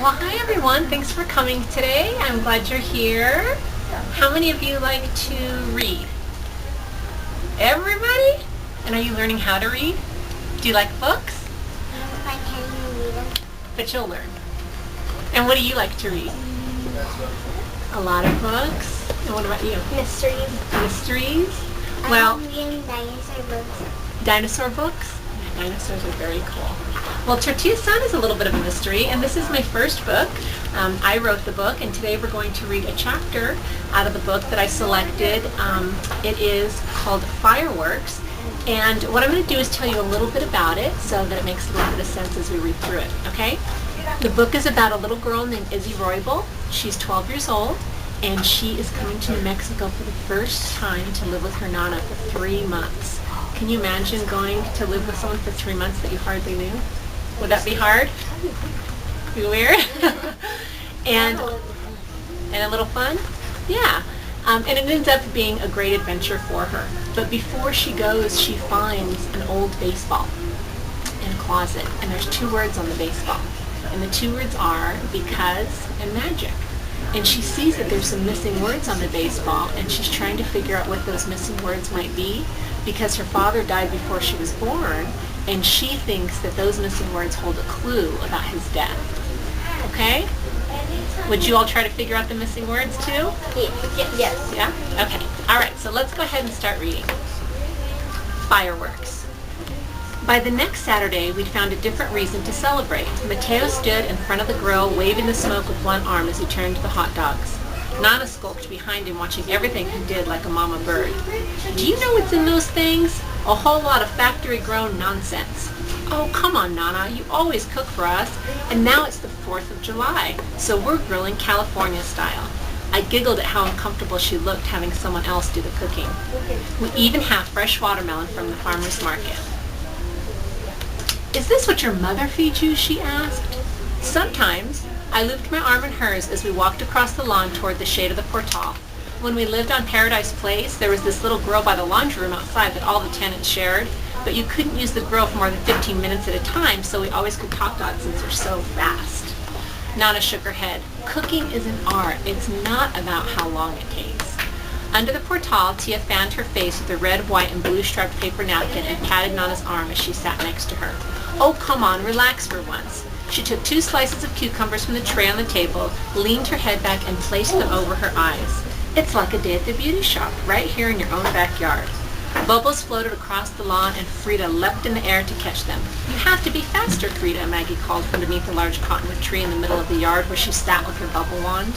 Well, hi everyone. Thanks for coming today. I'm glad you're here. How many of you like to read? Everybody? And are you learning how to read? Do you like books? I can't even read them. But you'll learn. And what do you like to read? A lot of books. And what about you? Mysteries. Mysteries? I Well, love reading dinosaur books. dinosaur books? Yeah, dinosaurs are very cool. Well, Tortilla Sun is a little bit of a mystery, and this is my first book. I wrote the book, and today we're going to read a chapter out of the book that I selected. It is called Fireworks, and what I'm going to do is tell you a little bit about it so that it makes a little bit of sense as we read through it, okay? The book is about a little girl named Izzy Roybal. She's 12 years old, and she is coming to New Mexico for the first time to live with her Nana for 3 months. Can you imagine going to live with someone for 3 months that you hardly knew? Would that be hard? Be weird? and a little fun? Yeah. And it ends up being a great adventure for her. But before she goes, she finds an old baseball in a closet. And there's 2 words on the baseball. And the 2 words are because and magic. And she sees that there's some missing words on the baseball, and she's trying to figure out what those missing words might be because her father died before she was born, and she thinks that those missing words hold a clue about his death. Okay? Would you all try to figure out the missing words too? Yes. Yeah? Okay. All right, so let's go ahead and start reading. Fireworks. By the next Saturday, we'd found a different reason to celebrate. Mateo stood in front of the grill, waving the smoke with one arm as he turned to the hot dogs. Nana skulked behind him, watching everything he did like a mama bird. Do you know what's in those things? A whole lot of factory-grown nonsense. Oh, come on, Nana. You always cook for us. And now it's the 4th of July, so we're grilling California style. I giggled at how uncomfortable she looked having someone else do the cooking. We even have fresh watermelon from the farmer's market. Is this what your mother feeds you? She asked. Sometimes. I looped my arm in hers as we walked across the lawn toward the shade of the portal. When we lived on Paradise Place, there was this little grill by the laundry room outside that all the tenants shared, but you couldn't use the grill for more than 15 minutes at a time, so we always cooked hot dogs since they're so fast. Nana shook her head. Cooking is an art. It's not about how long it takes. Under the portal, Tia fanned her face with a red, white, and blue striped paper napkin and patted Nana's arm as she sat next to her. Oh, come on, relax for once. She took 2 slices of cucumbers from the tray on the table, leaned her head back, and placed them over her eyes. It's like a day at the beauty shop, right here in your own backyard. Bubbles floated across the lawn, and Frida leapt in the air to catch them. You have to be faster, Frida, Maggie called from beneath a large cottonwood tree in the middle of the yard where she sat with her bubble wand.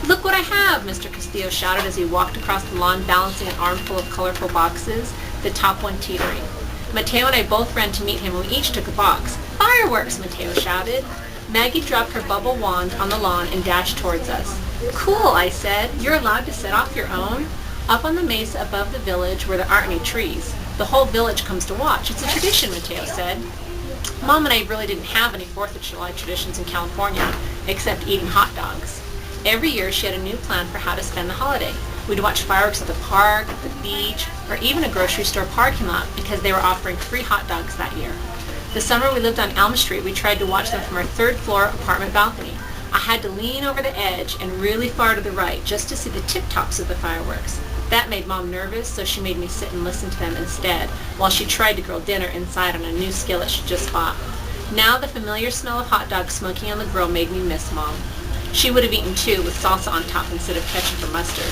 Look what I have, Mr. Castillo shouted as he walked across the lawn balancing an armful of colorful boxes, the top one teetering. Mateo and I both ran to meet him and we each took a box. Fireworks, Mateo shouted. Maggie dropped her bubble wand on the lawn and dashed towards us. Cool, I said. You're allowed to set off your own? Up on the mesa above the village where there aren't any trees. The whole village comes to watch. It's a tradition, Mateo said. Mom and I really didn't have any 4th of July traditions in California, except eating hot dogs. Every year she had a new plan for how to spend the holiday. We'd watch fireworks at the park, at the beach, or even a grocery store parking lot because they were offering free hot dogs that year. The summer we lived on Elm Street, we tried to watch them from our 3rd floor apartment balcony. I had to lean over the edge and really far to the right just to see the tip-tops of the fireworks. That made Mom nervous, so she made me sit and listen to them instead while she tried to grill dinner inside on a new skillet she just bought. Now the familiar smell of hot dogs smoking on the grill made me miss Mom. She would have eaten 2 with salsa on top instead of ketchup or mustard.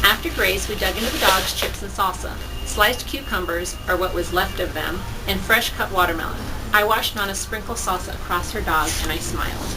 After grace, we dug into the dogs' chips and salsa, sliced cucumbers, or what was left of them, and fresh cut watermelon. I watched Nana sprinkle salsa across her dog, and I smiled.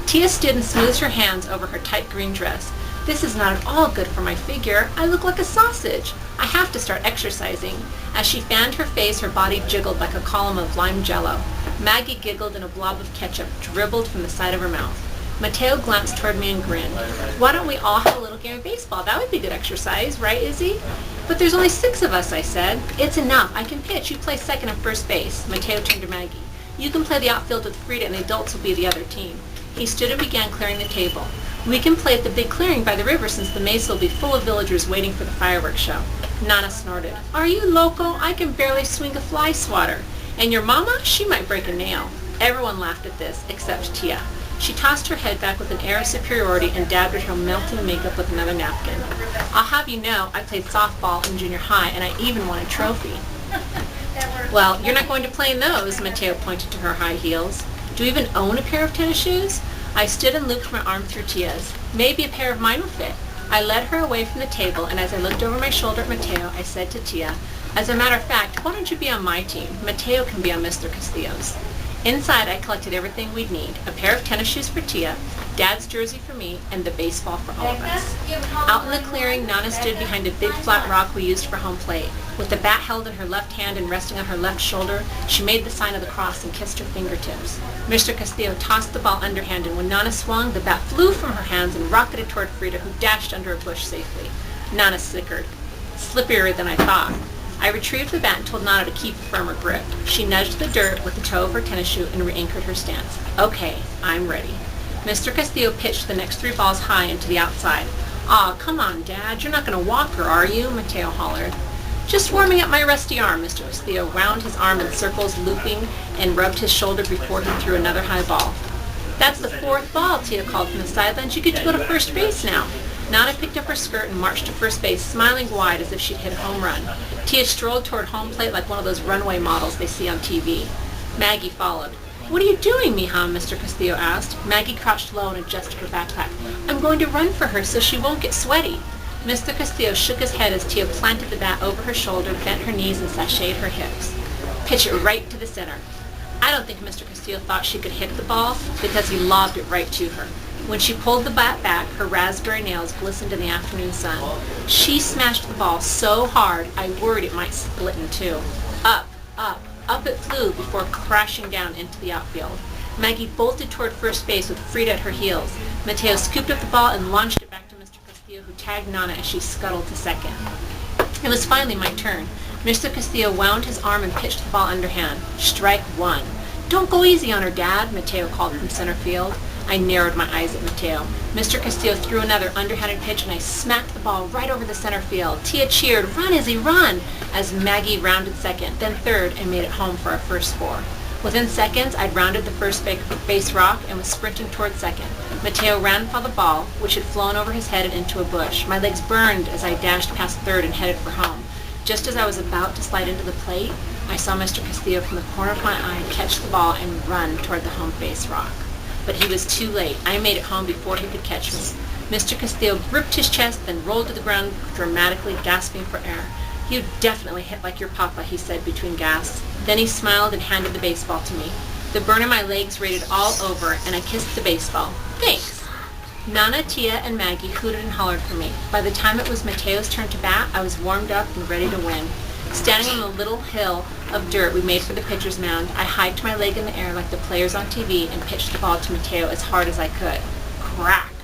Tia stood and smoothed her hands over her tight green dress. This is not at all good for my figure. I look like a sausage. I have to start exercising. As she fanned her face, her body jiggled like a column of lime jello. Maggie giggled and a blob of ketchup dribbled from the side of her mouth. Mateo glanced toward me and grinned. Why don't we all have a little game of baseball? That would be good exercise, right, Izzy? But there's only 6 of us, I said. It's enough. I can pitch. You play second and first base. Mateo turned to Maggie. You can play the outfield with Frida and the adults will be the other team. He stood and began clearing the table. We can play at the big clearing by the river since the mesa will be full of villagers waiting for the fireworks show. Nana snorted. Are you loco? I can barely swing a fly swatter. And your mama? She might break a nail. Everyone laughed at this, except Tia. She tossed her head back with an air of superiority and dabbed at her melting makeup with another napkin. I'll have you know, I played softball in junior high, and I even won a trophy. Well, you're not going to play in those, Mateo pointed to her high heels. Do you even own a pair of tennis shoes? I stood and looped my arm through Tia's. Maybe a pair of mine will fit. I led her away from the table, and as I looked over my shoulder at Mateo, I said to Tia, as a matter of fact, why don't you be on my team? Mateo can be on Mr. Castillo's. Inside, I collected everything we'd need. A pair of tennis shoes for Tia, Dad's jersey for me, and the baseball for all of us. Out in the clearing, Nana stood behind a big flat rock we used for home plate. With the bat held in her left hand and resting on her left shoulder, she made the sign of the cross and kissed her fingertips. Mr. Castillo tossed the ball underhand, and when Nana swung, the bat flew from her hands and rocketed toward Frida, who dashed under a bush safely. Nana snickered. Slipperier than I thought. I retrieved the bat and told Nana to keep a firmer grip. She nudged the dirt with the toe of her tennis shoe and re-anchored her stance. Okay, I'm ready. Mr. Castillo pitched the next 3 balls high into the outside. Aw, come on, Dad. You're not going to walk her, are you? Mateo hollered. Just warming up my rusty arm. Mr. Castillo wound his arm in circles, looping, and rubbed his shoulder before he threw another high ball. That's the 4th ball, Tia called from the sidelines. You get to go to first base now. Nana picked up her skirt and marched to first base, smiling wide as if she'd hit a home run. Tia strolled toward home plate like one of those runway models they see on TV. Maggie followed. What are you doing, mija? Mr. Castillo asked. Maggie crouched low and adjusted her backpack. I'm going to run for her so she won't get sweaty. Mr. Castillo shook his head as Tia planted the bat over her shoulder, bent her knees, and sashayed her hips. Pitch it right to the center. I don't think Mr. Castillo thought she could hit the ball because he lobbed it right to her. When she pulled the bat back, her raspberry nails glistened in the afternoon sun. She smashed the ball so hard, I worried it might split in two. Up, up, up it flew before crashing down into the outfield. Maggie bolted toward first base with Frida at her heels. Mateo scooped up the ball and launched it back to Mr. Castillo, who tagged Nana as she scuttled to second. It was finally my turn. Mr. Castillo wound his arm and pitched the ball underhand. Strike 1. Don't go easy on her, Dad, Mateo called from center field. I narrowed my eyes at Mateo. Mr. Castillo threw another underhanded pitch, and I smacked the ball right over the center field. Tia cheered, "Run, Izzy, run!" as Maggie rounded second, then third, and made it home for our first score. Within seconds, I'd rounded the first base rock and was sprinting toward second. Mateo ran for the ball, which had flown over his head and into a bush. My legs burned as I dashed past third and headed for home. Just as I was about to slide into the plate, I saw Mr. Castillo from the corner of my eye catch the ball and run toward the home base rock. But he was too late. I made it home before he could catch me. Mr. Castillo gripped his chest, then rolled to the ground dramatically, gasping for air. "You definitely hit like your papa," he said between gasps. Then he smiled and handed the baseball to me. The burn in my legs rated all over, and I kissed the baseball. "Thanks." Nana, Tia, and Maggie hooted and hollered for me. By the time it was Mateo's turn to bat, I was warmed up and ready to win. Standing on the little hill of dirt we made for the pitcher's mound, I hiked my leg in the air like the players on TV and pitched the ball to Mateo as hard as I could. Crack!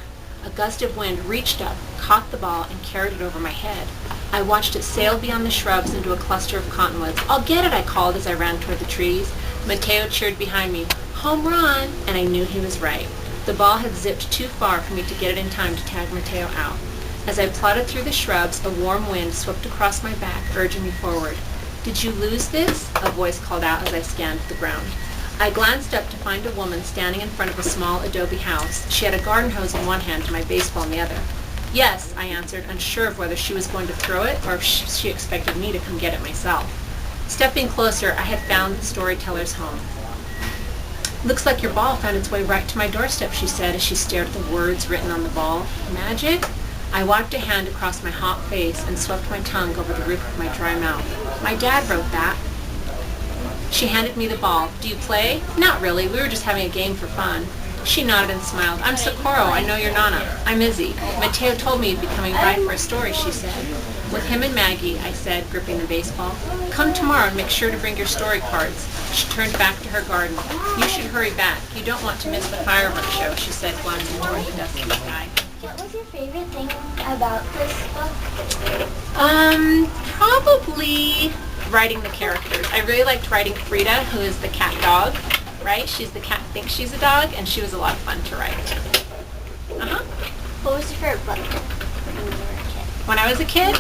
A gust of wind reached up, caught the ball, and carried it over my head. I watched it sail beyond the shrubs into a cluster of cottonwoods. "I'll get it," I called as I ran toward the trees. Mateo cheered behind me. "Home run!" And I knew he was right. The ball had zipped too far for me to get it in time to tag Mateo out. As I plodded through the shrubs, a warm wind swept across my back, urging me forward. "Did you lose this?" a voice called out as I scanned the ground. I glanced up to find a woman standing in front of a small adobe house. She had a garden hose in one hand and my baseball in the other. "Yes," I answered, unsure of whether she was going to throw it or if she expected me to come get it myself. Stepping closer, I had found the storyteller's home. "Looks like your ball found its way right to my doorstep," she said as she stared at the words written on the ball. "Magic?" I wiped a hand across my hot face and swept my tongue over the roof of my dry mouth. "My dad wrote that." She handed me the ball. "Do you play?" "Not really. We were just having a game for fun." She nodded and smiled. "I'm Socorro. I know you're Nana." "I'm Izzy. Mateo told me you'd be coming by for a story," she said. "With him and Maggie," I said, gripping the baseball. "Come tomorrow and make sure to bring your story cards." She turned back to her garden. "You should hurry back. You don't want to miss the fireworks show," she said, glancing toward the dusky sky. What was your favorite thing about this book? Probably writing the characters. I really liked writing Frida, who is the cat dog, right? She's the cat thinks she's a dog, and she was a lot of fun to write. What was your favorite book when you were a kid? When I was a kid,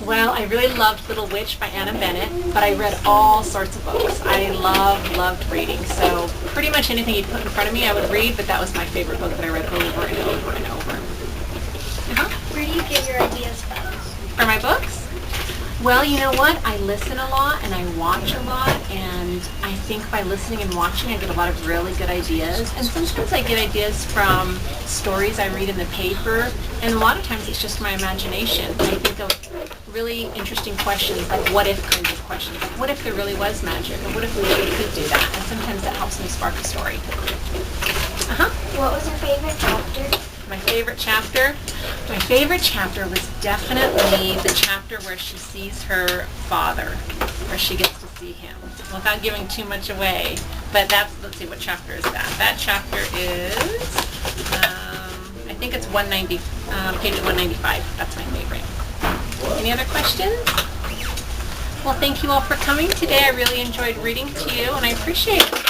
Well, I really loved Little Witch by Anna Bennett, but I read all sorts of books. I loved reading. So pretty much anything you'd put in front of me I would read, but that was my favorite book that I read over and over and over. Where do you get your ideas from? For my books? Well, you know what? I listen a lot and I watch a lot, and I think by listening and watching I get a lot of really good ideas. And sometimes I get ideas from stories I read in the paper, and a lot of times it's just my imagination. I think of really interesting questions, like what if kinds of questions. Like what if there really was magic, or what if we really could do that? And sometimes that helps me spark a story. What was your favorite chapter? My favorite chapter? My favorite chapter was definitely the chapter where she sees her father, where she gets to see him, without giving too much away. But let's see, what chapter is that? That chapter is, I think it's page 195. That's my favorite. Any other questions? Well, thank you all for coming today. I really enjoyed reading to you, and I appreciate it.